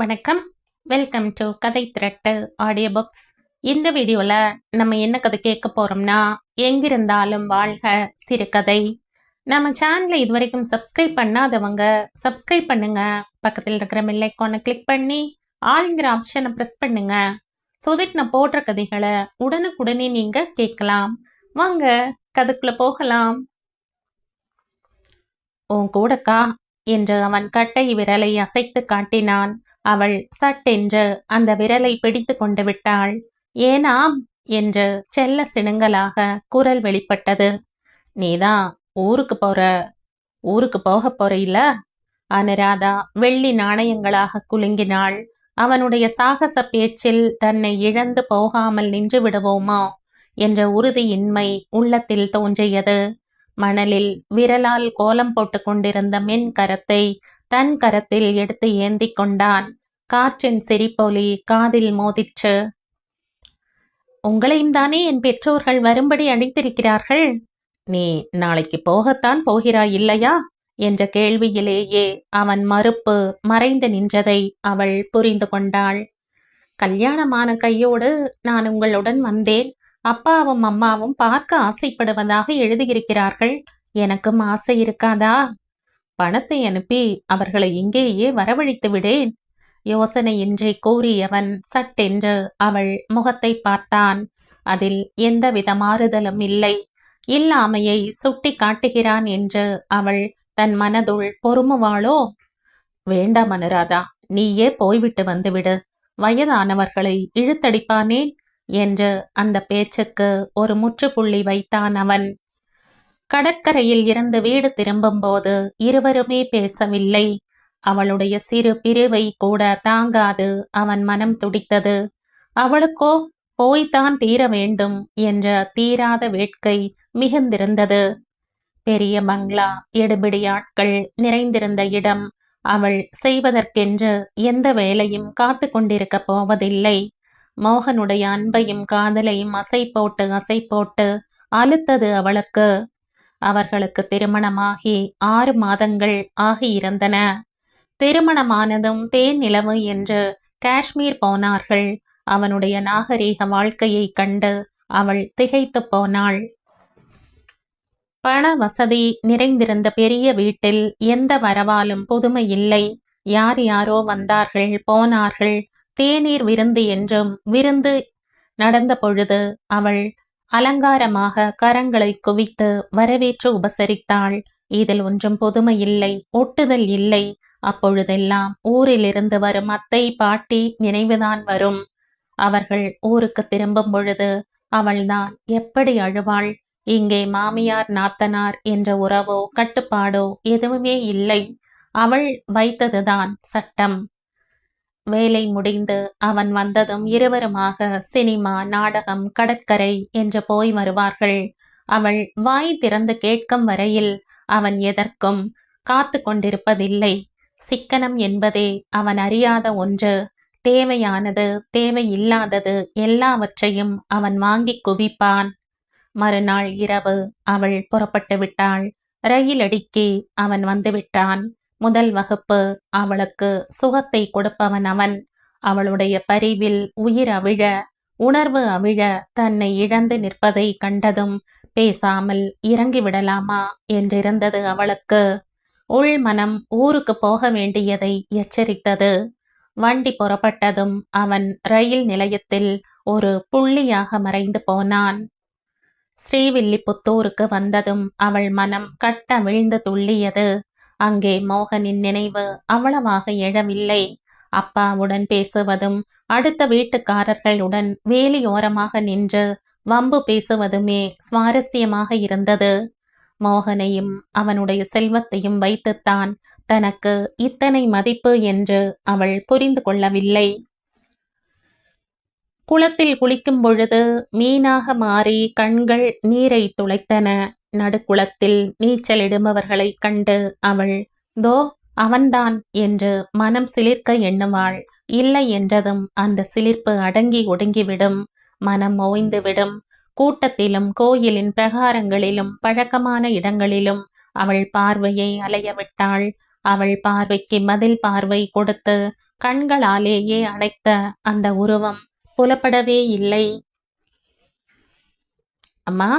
வணக்கம். Welcome to கதை திரட்டு audio books. இந்த வீடியோவில் நம்ம என்ன கதை கேட்க போகிறோம்னா, எங்கிருந்தாலும் வாழ்க சிறுகதை. நம்ம சேனலை இது வரைக்கும் சப்ஸ்கிரைப் பண்ணாதவங்க சப்ஸ்கிரைப் பண்ணுங்க. பக்கத்தில் இருக்கிற பெல் ஐக்கானை கிளிக் பண்ணி ஆளுங்கிற ஆப்ஷனை ப்ரெஸ் பண்ணுங்க. ஸோ தட் நான் போடுற கதைகளை உடனுக்குடனே நீங்கள் கேட்கலாம். வாங்க கதைக்குள்ள போகலாம். உன் கூடக்கா என்று அவன் கட்டை விரலை அசைத்து காட்டினான். அவள் சட்டென்று அந்த விரலை பிடித்து கொண்டு விட்டாள். ஏனாம் என்று செல்ல சிணுங்கலாக குரல் வெளிப்பட்டது. நீதான் ஊருக்கு போக போறீல? அனுராதா வெள்ளி நாணயங்களாக குலுங்கினாள். அவனுடைய சாகச பேச்சில் தன்னை இழந்து போகாமல் நின்று விடுவோமோ என்ற உறுதியின்மை உள்ளத்தில் தோன்றியது. மணலில் விரலால் கோலம் போட்டு கொண்டிருந்த மென் கரத்தை தன் கரத்தில் எடுத்து ஏந்தி கொண்டான். காற்றின் சிரிப்பொலி காதில் மோதிற்று. உங்களையும் தானே என் பெற்றோர்கள் வரும்படி அழைத்திருக்கிறார்கள். நீ நாளைக்கு போகத்தான் போகிறாய் இல்லையா என்ற கேள்வியிலேயே அவன் மறுப்பு மறைந்து நின்றதை அவள் புரிந்து கொண்டாள். கல்யாணமான கையோடு நான் உங்களுடன் வந்தேன். அப்பாவும் அம்மாவும் பார்க்க ஆசைப்படுவதாக எழுதியிருக்கிறார்கள். எனக்கும் ஆசை இருக்காதா? பணத்தை அனுப்பி அவர்களை இங்கேயே வரவழைத்து விடேன். யோசனையின்றி கூறியவன் சட்டென்று அவள் முகத்தை பார்த்தான். அதில் எந்தவித மாறுதலும் இல்லை. இல்லாமையை சுட்டி காட்டுகிறான் என்று அவள் தன் மனதுள் பொறுமுவாளோ? வேண்டாம் அனுராதா, நீயே போய்விட்டு வந்துவிடு. வயதானவர்களை இழுத்தடிப்பானேன் என்று அந்த பேச்சுக்கு ஒரு முற்றுப்புள்ளி வைத்தான் அவன். கடற்கரையில் இருந்து வீடு திரும்பும்போது இருவருமே பேசவில்லை. அவளுடைய சிறு பிரிவை கூட தாங்காது அவன் மனம் துடித்தது. அவளுக்கோ போய்தான் தீர வேண்டும் என்ற தீராத வேட்கை மிகுந்திருந்தது. பெரிய பங்களா, எடுபிடி ஆட்கள் நிறைந்திருந்த இடம். அவள் செய்வதற்கென்று எந்த வேலையும் காத்து கொண்டிருக்க போவதில்லை. மோகனுடைய அன்பையும் காதலையும் அசை போட்டு அழுத்தது அவளுக்கு. அவர்களுக்கு திருமணமாகி 6 மாதங்கள் ஆகியிருந்தன. திருமணமானதும் தேன் நிலவு என்று காஷ்மீர் போனார்கள். அவனுடைய நாகரீக வாழ்க்கையை கண்டு அவள் திகைத்து போனாள். பண வசதி நிறைந்திருந்த பெரிய வீட்டில் எந்த வரவாலும் புதுமை இல்லை. யார் யாரோ வந்தார்கள் போனார்கள். தேநீர் விருந்து என்றும் விருந்து நடந்த பொழுது அவள் அலங்காரமாக கரங்களை குவித்து வரவேற்று உபசரித்தாள். இதில் ஒன்றும் புதுமை இல்லை, ஒட்டுதல் இல்லை. அப்பொழுதெல்லாம் ஊரிலிருந்து வரும் அத்தை பாட்டி நினைவுதான் வரும். அவர்கள் ஊருக்கு திரும்பும் பொழுது அவள்தான் எப்படி அழுவாள். இங்கே மாமியார் நாத்தனார் என்ற உறவோ கட்டுப்பாடோ எதுவுமே இல்லை. அவள் வைத்ததுதான் சட்டம். வேலை முடிந்து அவன் வந்ததும் இருவருமாக சினிமா, நாடகம், கடற்கரை என்று போய் வருவார்கள். அவள் வாய் திறந்து கேட்கும் வரையில் அவன் எதற்கும் காத்து கொண்டிருப்பதில்லை. சிக்கனம் என்பதே அவன் அறியாத ஒன்று. தேவையானது தேவையில்லாதது எல்லாவற்றையும் அவன் வாங்கி குவிப்பான். மறுநாள் இரவு அவள் புறப்பட்டு விட்டாள். ரயில் அடிக்கி அவன் வந்துவிட்டான். முதல் வகுப்பு. அவளுக்கு சுகத்தை கொடுப்பவன் அவன். அவளுடைய பரிவில் உயிர் அவிழ, உணர்வு அவிழ தன்னை இழந்து நிற்பதை கண்டதும் பேசாமல் இறங்கிவிடலாமா என்றிருந்தது அவளுக்கு. உள்மனம் ஊருக்கு போக வேண்டியதை எச்சரித்தது. வண்டி புறப்பட்டதும் அவன் ரயில் நிலையத்தில் ஒரு புள்ளியாக மறைந்து போனான். ஸ்ரீவில்லிபுத்தூருக்கு வந்ததும் அவள் மனம் கட்ட விழுந்து துள்ளியது. அங்கே மோகனின் நினைவு அவ்வளவாக எழவில்லை. அப்பாவுடன் பேசுவதும் அடுத்த வீட்டுக்காரர்களுடன் வேலியோரமாக நின்று வம்பு பேசுவதுமே சுவாரஸ்யமாக இருந்தது. மோகனையும் அவனுடைய செல்வத்தையும் வைத்துத்தான் தனக்கு இத்தனை மதிப்பு என்று அவள் புரிந்து கொள்ளவில்லை. குளத்தில் குளிக்கும் பொழுது மீனாக மாறி கண்கள் நீரை துளைத்தன. நடுக்குளத்தில் நீச்சலிடுபவர்களை கண்டு அவள் தோ அவன்தான் என்று மனம் சிலிர்க்க எண்ணுவாள். இல்லை என்றதும் அந்த சிலிர்ப்பு அடங்கி ஒடுங்கிவிடும். மனம் ஓய்ந்துவிடும். கூட்டத்திலும் கோயிலின் பிரகாரங்களிலும் பழக்கமான இடங்களிலும் அவள் பார்வையை அலைய விட்டாள். அவள் பார்வைக்கு பதில் பார்வை கொடுத்து கண்களாலேயே அடைத்த அந்த உருவம் புலப்படவே இல்லை. அம்மா,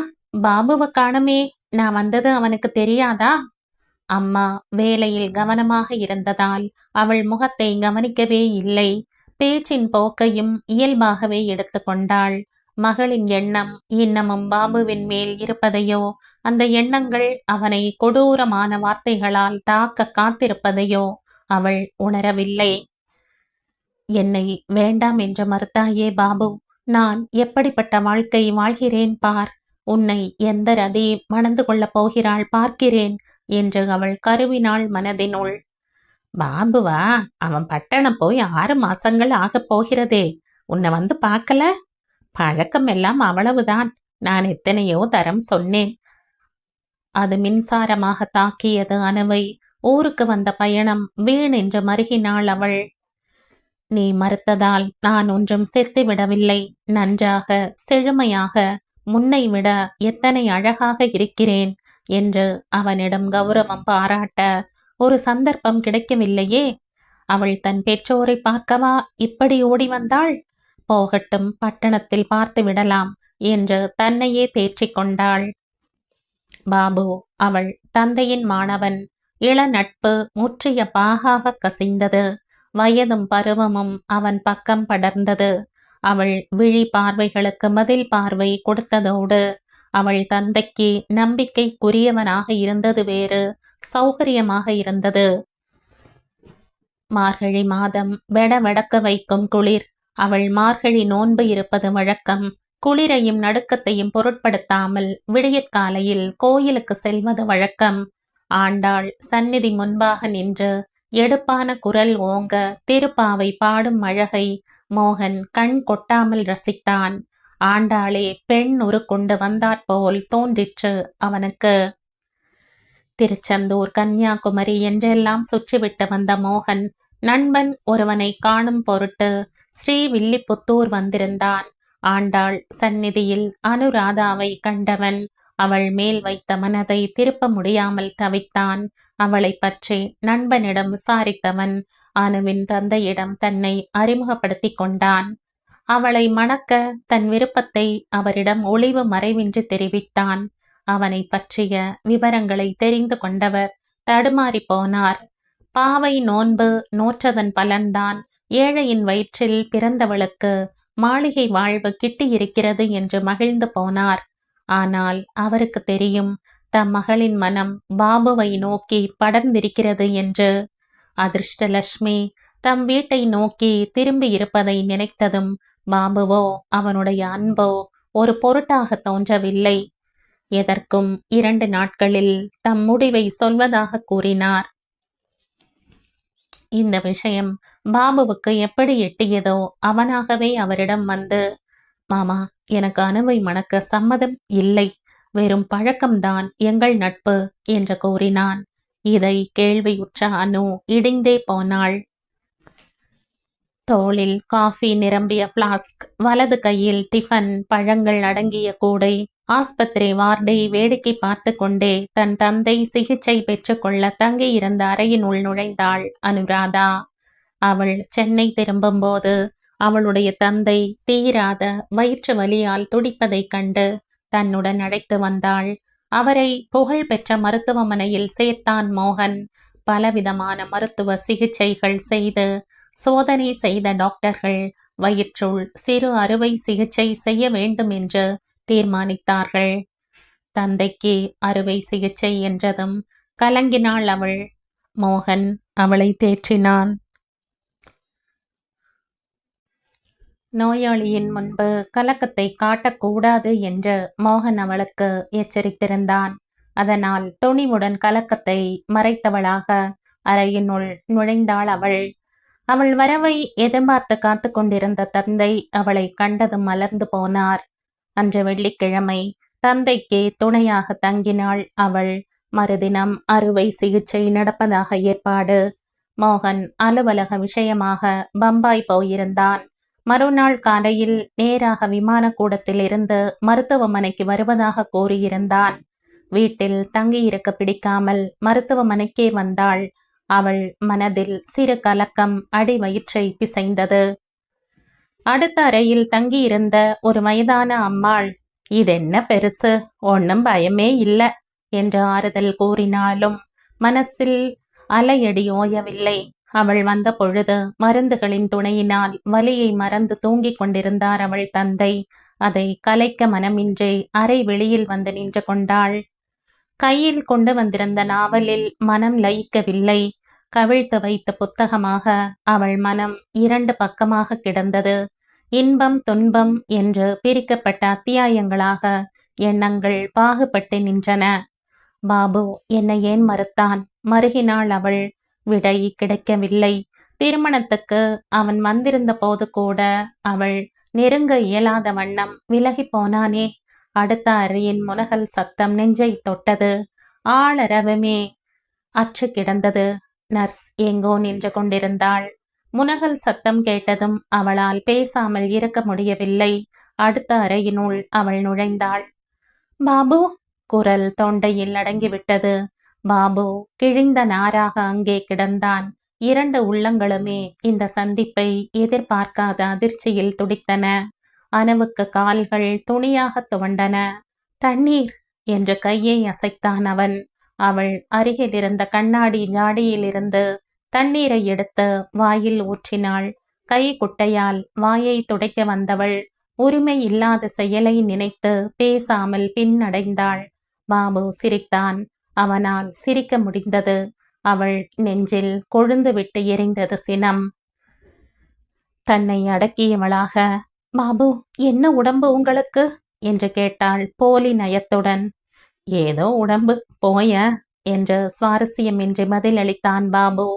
பாபுவை காணமே, நான் வந்தது அவனுக்கு தெரியாதா? அம்மா வேலையில் கவனமாக இருந்ததால் அவள் முகத்தை கவனிக்கவே இல்லை. பேச்சின் போக்கையும் இயல்பாகவே எடுத்துக்கொண்டாள். மகளின் எண்ணம் இன்னமும் பாபுவின் மேல் இருப்பதையோ, அந்த எண்ணங்கள் அவனை கொடூரமான வார்த்தைகளால் தாக்க காத்திருப்பதையோ அவள் உணரவில்லை. என்னை வேண்டாம் என்று மறுத்தாயே பாபு, நான் எப்படிப்பட்ட வாழ்க்கை வாழ்கிறேன் பார். உன்னை எந்த ரதி மணந்து கொள்ளப் போகிறாள் பார்க்கிறேன் என்று அவள் கருவினாள் மனதினுள். பாபுவா? அவன் பட்டணம் போய் 6 மாசங்கள் ஆகப் போகிறதே, உன்னை வந்து பார்க்கல? பழக்கம் எல்லாம் அவ்வளவுதான். நான் எத்தனையோ தரம் சொன்னேன். அது மின்சாரமாக தாக்கியது அனுவை. ஊருக்கு வந்த பயணம் வீண் என்று மருகினாள் அவள். நீ மறுத்ததால் நான் ஒன்றும் செத்து விடவில்லை. நன்றாக செழுமையாக முன்னை விட எத்தனை அழகாக இருக்கிறேன் என்று அவனிடம் கௌரவம் பாராட்ட ஒரு சந்தர்ப்பம் கிடைக்கவில்லையே. அவள் தன் பெற்றோரை பார்க்கவா இப்படி ஓடி வந்தாள்? போகட்டும், பட்டணத்தில் பார்த்து விடலாம் என்று தன்னையே தேற்றிக் கொண்டாள். பாபு அவள் தந்தையின் மாணவன். இள நட்பு முற்றிய பாகாக கசிந்தது. வயதும் பருவமும் அவன் பக்கம் படர்ந்தது. அவள் விழி பார்வைகளுக்கு பதில் பார்வை கொடுத்ததோடு அவள் தந்தைக்கு நம்பிக்கைக்குரியவனாக இருந்தது வேறு, சௌகரியமாக இருந்தது. மார்கழி மாதம் வெடவெடக்க வைக்கும் குளிர். அவள் மார்கழி நோன்பு இருப்பது வழக்கம். குளிரையும் நடுக்கத்தையும் பொருட்படுத்தாமல் விடியற்காலையில் கோயிலுக்கு செல்வது வழக்கம். ஆண்டாள் சந்நிதி முன்பாக நின்று எடுப்பான குரல் ஓங்க திருப்பாவை பாடும் அழகை மோகன் கண் கொட்டாமல் ரசித்தான். ஆண்டாளே பெண் உருக்கொண்டு வந்தாற்போல் தோன்றிற்று அவனுக்கு. திருச்செந்தூர், கன்னியாகுமரி என்றெல்லாம் சுற்றிவிட்டு வந்த மோகன் நண்பன் ஒருவனை காணும் பொருட்டு ஸ்ரீவில்லிபுத்தூர் வந்திருந்தான். ஆண்டாள் சந்நிதியில் அனுராதாவை கண்டவன் அவள் மேல் வைத்த மனதை திருப்ப முடியாமல் தவித்தான். அவளை பற்றி நண்பனிடம் விசாரித்தவன் அனுவின் தந்தையிடம் தன்னை அறிமுகப்படுத்தி கொண்டான். அவளை மணக்க தன் விருப்பத்தை அவரிடம் ஒளிவு மறைவின்றி தெரிவித்தான். அவனை பற்றிய விவரங்களை தெரிந்து கொண்டவர் தடுமாறி போனார். பாவை நோன்பு நோற்றதன் பலன்தான் ஏழையின் வயிற்றில் பிறந்தவளுக்கு மாளிகை வாழ்வு கிட்டியிருக்கிறது என்று மகிழ்ந்து போனார். ஆனால் அவருக்கு தெரியும், தம் மகளின் மனம் பாபுவை நோக்கி படர்ந்திருக்கிறது என்று. அதிர்ஷ்டலட்சுமி தம் வீட்டை நோக்கி திரும்பி இருப்பதை நினைத்ததும் பாபுவோ அவனுடைய அன்போ ஒரு பொருட்டாக தோன்றவில்லை. எதற்கும் 2 நாட்களில் தம் முடிவை சொல்வதாக கூறினார். இந்த விஷயம் பாபுவுக்கு எப்படி எட்டியதோ அவனாகவே அவரிடம் வந்து, மாமா, எனக்கு அனுவை மணக்க சம்மதம் இல்லை, வெறும் பழக்கம்தான் எங்கள் நட்பு என்று கூறினான். இதை கேள்வியுற்ற அனு இடிந்தே போனாள். தோளில் காஃபி நிரம்பிய பிளாஸ்க், வலது கையில் டிஃபன், பழங்கள் அடங்கிய கூடை. ஆஸ்பத்திரி வார்டை வேடிக்கை பார்த்து கொண்டே தன் தந்தை சிகிச்சை பெற்றுக்கொள்ள தங்கியிருந்த அறையின் உள் நுழைந்தாள் அனுராதா. அவள் சென்னை திரும்பும்போது அவளுடைய தந்தை தீராத வயிற்று வலியால் துடிப்பதைக் கண்டு தன்னுடன் அழைத்து வந்தாள். அவரை புகழ் பெற்ற மருத்துவமனையில் சேர்த்தான் மோகன். பலவிதமான மருத்துவ சிகிச்சைகள் செய்து சோதனை செய்த டாக்டர்கள் வயிற்றுள் சிறு அறுவை சிகிச்சை செய்ய வேண்டும் என்று தீர்மானித்தார்கள். தந்தைக்கு அறுவை சிகிச்சை என்றதும் கலங்கினாள் அவள். மோகன் அவளை தேற்றினான். நோயாளியின் முன்பு கலக்கத்தை காட்டக்கூடாது என்று மோகன் அவளுக்கு எச்சரித்திருந்தான். அதனால் துணிவுடன் கலக்கத்தை மறைத்தவளாக அறையினுள் நுழைந்தாள் அவள். அவள் வரவை எதிர்பார்த்து காத்து கொண்டிருந்த தந்தை அவளை கண்டதும் மலர்ந்து போனார். அன்று வெள்ளிக்கிழமை தந்தைக்கு துணையாக தங்கினாள் அவள். மறுதினம் அறுவை சிகிச்சை நடப்பதாக ஏற்பாடு. மோகன் அலுவலக விஷயமாக பம்பாய் போயிருந்தான். மறுநாள் காலையில் நேராக விமான கூடத்தில் இருந்து மருத்துவமனைக்கு வருவதாக கூறியிருந்தான். வீட்டில் தங்கியிருக்க பிடிக்காமல் மருத்துவமனைக்கே வந்தாள். அவள் மனதில் சிறு கலக்கம் அடி வயிற்றை பிசைந்தது. அடுத்த அறையில் தங்கியிருந்த ஒரு வயதான அம்மாள், இதென்ன பெருசு, ஒன்னும் பயமே இல்ல என்று ஆறுதல் கூறினாலும் மனசில் அலையடி ஓயவில்லை. அவள் வந்த பொழுது மருந்துகளின் துணையினால் வலியை மறந்து தூங்கிக் கொண்டிருந்தார் அவள் தந்தை. அதை கலைக்க மனமின்றி அறை வெளியில் வந்து நின்று கொண்டாள். கையில் கொண்டு வந்திருந்த நாவலில் மனம் லயிக்கவில்லை. கவிழ்த்து வைத்த புத்தகமாக அவள் மனம் 2 பக்கமாக கிடந்தது. இன்பம் துன்பம் என்று பிரிக்கப்பட்ட அத்தியாயங்களாக எண்ணங்கள் பாகுபட்டு நின்றன. பாபு என்னை ஏன் மறுத்தான்? மருகினாள் அவள். விடை கிடைக்கவில்லை. திருமணத்துக்கு அவன் வந்திருந்த போது கூட அவள் நெருங்க இயலாத வண்ணம் விலகி போனானே. அடுத்த அறையின் முனகல் சத்தம் நெஞ்சை தொட்டது. ஆளரவமே அற்று கிடந்தது. நர்ஸ் எங்கோ நின்று கொண்டிருந்தாள். முனகல் சத்தம் கேட்டதும் அவளால் பேசாமல் இருக்க முடியவில்லை. அடுத்த அறையினுள் அவள் நுழைந்தாள். பாபு, குரல் தொண்டையில் அடங்கிவிட்டது. பாபு கிழிந்த நாராக அங்கே கிடந்தான். 2 உள்ளங்களுமே இந்த சந்திப்பை எதிர்பார்க்காத அதிர்ச்சியில் துடித்தன. அனுவுக்கு கால்கள் துணியாக துவண்டன. தண்ணீர் என்று கையை அசைத்தான் அவன். அவள் அருகில் இருந்த கண்ணாடி ஜாடியிலிருந்து தண்ணீரை எடுத்து வாயில் ஊற்றினாள். கை குட்டையால் வாயை துடைக்க வந்தவள் உரிமை இல்லாத செயலை நினைத்து பேசாமல் பின்னடைந்தாள். பாபு சிரித்தான். அவனால் சிரிக்க முடிந்தது. அவள் நெஞ்சில் கொழுந்து விட்டு எரிந்தது சினம். தன்னை அடக்கியவளாக, பாபு, என்ன உடம்பு உங்களுக்கு என்று கேட்டாள் போலி நயத்துடன். ஏதோ உடம்பு, போய என்று சுவாரஸ்யமின்றி பதிலளித்தான் பாபு.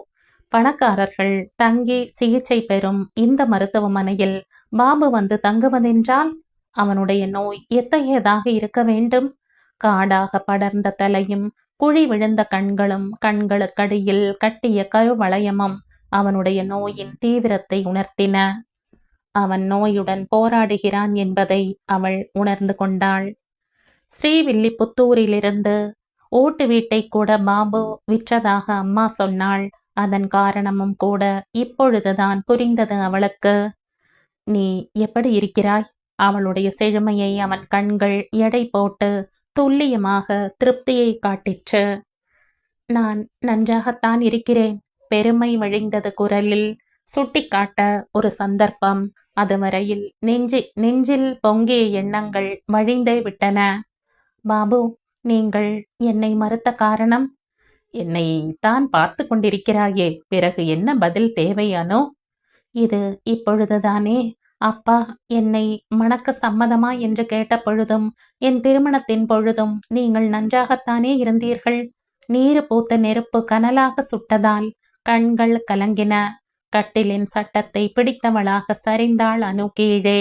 பணக்காரர்கள் தங்கி சிகிச்சை பெறும் இந்த மருத்துவமனையில் பாபு வந்து தங்குவதென்றால் அவனுடைய நோய் எத்தகையதாக இருக்க வேண்டும்? காடாக படர்ந்த தலையும் குழி விழுந்த கண்களும் கண்களுக்கடியில் கட்டிய கருவளையமும் அவனுடைய நோயின் தீவிரத்தை உணர்த்தின. அவன் நோயுடன் போராடுகிறான் என்பதை அவள் உணர்ந்து கொண்டாள். ஸ்ரீவில்லிபுத்தூரிலிருந்து ஓட்டு வீட்டை கூட பாபு விற்றதாக அம்மா சொன்னாள். அதன் காரணமும் கூட இப்பொழுதுதான் புரிந்தது அவளுக்கு. நீ எப்படி இருக்கிறாய்? அவளுடைய செழுமையை அவன் கண்கள் எடை போட்டு துல்லியமாக திருப்தியை காட்டிற்று. நான் நன்றாகத்தான் இருக்கிறேன். பெருமை வழிந்தது குரலில். சுட்டிக்காட்ட ஒரு சந்தர்ப்பம். அதுவரையில் நெஞ்சில் பொங்கிய எண்ணங்கள் வழிந்தே விட்டன. பாபு, நீங்கள் என்னை மறுத்த காரணம்? என்னை தான் பார்த்து கொண்டிருக்கிறாயே, பிறகு என்ன பதில் தேவையானோ? இது இப்பொழுதுதானே. அப்பா என்னை மணக்க சம்மதமா என்று கேட்ட பொழுதும் என் திருமணத்தின் பொழுதும் நீங்கள் நன்றாகத்தானே இருந்தீர்கள். நீரு பூத்த நெருப்பு கனலாக சுட்டதால் கண்கள் கலங்கின. கட்டிலின் சட்டத்தை பிடித்தவளாக சரிந்தாள் அனு கீழே.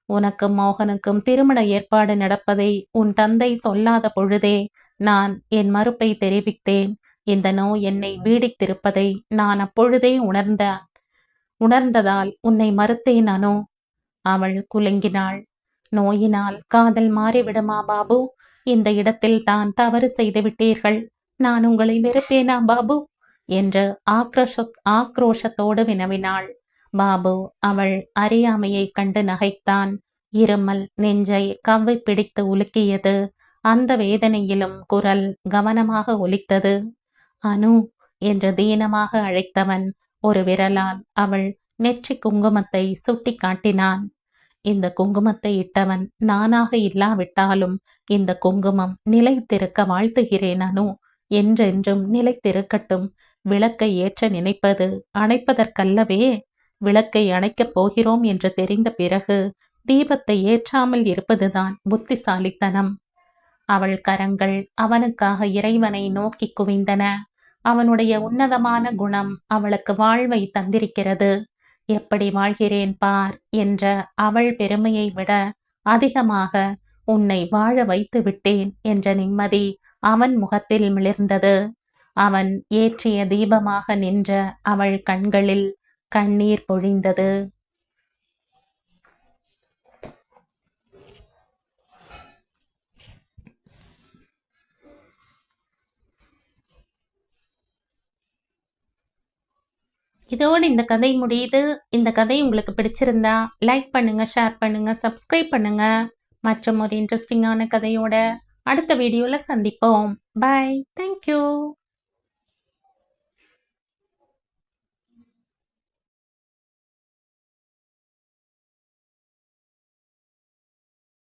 உனக்கும் மோகனுக்கும் திருமண ஏற்பாடு நடப்பதை உன் தந்தை சொல்லாத பொழுதே நான் என் மறுப்பை தெரிவித்தேன். இந்த நோய் என்னை பீடித்திருப்பதை நான் அப்பொழுதே உணர்ந்ததால் உன்னை மறுத்தேன் அனு. அவள் குலுங்கினாள். நோயினால் காதல் மாறிவிடுமா பாபு? இந்த இடத்தில் தான் தவறு செய்து விட்டீர்கள். நான் உங்களை வெறுப்பேனா பாபு என்று ஆக்ரோஷத்தோடு வினவினாள். பாபு அவள் அறியாமையை கண்டு நகைத்தான். இருமல் நெஞ்சை கவ்வி பிடித்து உலுக்கியது. அந்த வேதனையிலும் குரல் கவனமாக ஒலித்தது. அனு என்று தீனமாக அழைத்தவன் ஒரு விரலால் அவள் நெற்றி குங்குமத்தை சுட்டி காட்டினான். இந்த குங்குமத்தை இட்டவன் நானாக இல்லாவிட்டாலும் இந்த குங்குமம் நிலைத்திருக்க வாழ்த்துகிறேன் அனு. என்றென்றும் நிலைத்திருக்கட்டும். விளக்கை ஏற்ற நினைப்பது அணைப்பதற்கல்லவே. விளக்கை அணைக்கப் போகிறோம் என்று தெரிந்த பிறகு தீபத்தை ஏற்றாமல் இருப்பதுதான் புத்திசாலித்தனம். அவள் கரங்கள் அவனுக்காக இறைவனை நோக்கி குவிந்தன. அவனுடைய உன்னதமான குணம் அவளுக்கு வாழ்வை தந்திருக்கிறது. எப்படி வாழ்கிறேன் பார் என்ற அவள் பெருமையை விட அதிகமாக உன்னை வாழ வைத்து விட்டேன் என்ற நிம்மதி அவன் முகத்தில் மிளிர்ந்தது. அவன் ஏற்றிய தீபமாக நின்ற அவள் கண்களில் கண்ணீர் பொழிந்தது. இதோடு இந்த கதை முடியுது. இந்த கதை உங்களுக்கு பிடிச்சிருந்தா லைக் பண்ணுங்க, ஷேர் பண்ணுங்க, சப்ஸ்கிரைப் பண்ணுங்க. மற்றும் ஒரு இன்ட்ரெஸ்டிங்கான கதையோட அடுத்த வீடியோல சந்திப்போம். பை. தேங்க்யூ.